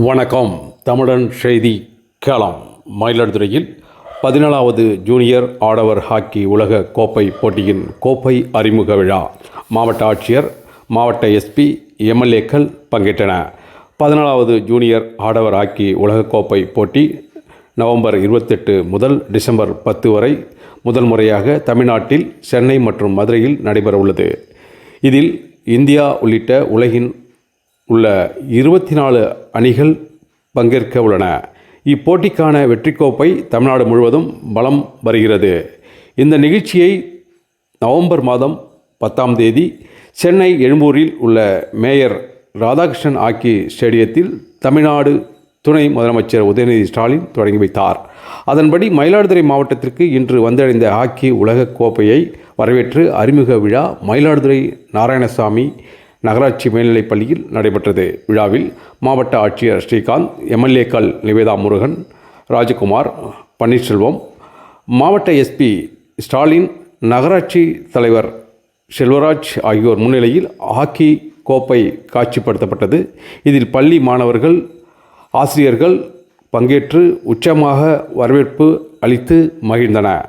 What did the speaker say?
வணக்கம். தமிழன் செய்தி களம். மயிலாடுதுறையில் 17வது ஜூனியர் ஆடவர் ஹாக்கி உலக கோப்பை போட்டியின் கோப்பை அறிமுக விழா. மாவட்ட ஆட்சியர், மாவட்ட எஸ்பி, எம்எல்ஏக்கள் பங்கேற்றனர். 14வது ஜூனியர் ஆடவர் ஹாக்கி உலகக்கோப்பை போட்டி நவம்பர் 28 முதல் டிசம்பர் 10 வரை முதல் முறையாக தமிழ்நாட்டில் சென்னை மற்றும் மதுரையில் நடைபெற உள்ளது. இதில் இந்தியா உள்ளிட்ட உலகின் உள்ள 24 அணிகள் பங்கேற்க உள்ளன. இப்போட்டிக்கான வெற்றிக்கோப்பை தமிழ்நாடு முழுவதும் வலம் வருகிறது. இந்த நிகழ்ச்சியை நவம்பர் மாதம் 10ஆம் தேதி சென்னை எழும்பூரில் உள்ள மேயர் ராதாகிருஷ்ணன் ஹாக்கி ஸ்டேடியத்தில் தமிழ்நாடு துணை முதலமைச்சர் உதயநிதி ஸ்டாலின் தொடங்கி வைத்தார். அதன்படி மயிலாடுதுறை மாவட்டத்திற்கு இன்று வந்தடைந்த ஹாக்கி உலக கோப்பையை வரவேற்று அறிமுக விழா மயிலாடுதுறை நாராயணசாமி நகராட்சி மேல்நிலைப் பள்ளியில் நடைபெற்றது. விழாவில் மாவட்ட ஆட்சியர் ஸ்ரீகாந்த், எம்எல்ஏக்கள் நிவேதா முருகன், ராஜகுமார், பன்னீர்செல்வம், மாவட்ட எஸ்பி ஸ்டாலின், நகராட்சி தலைவர் செல்வராஜ் ஆகியோர் முன்னிலையில் ஹாக்கி கோப்பை காட்சிப்படுத்தப்பட்டது. இதில் பள்ளி மாணவர்கள், ஆசிரியர்கள் பங்கேற்று உற்சாகமாக வரவேற்பு அளித்து மகிழ்ந்தனர்.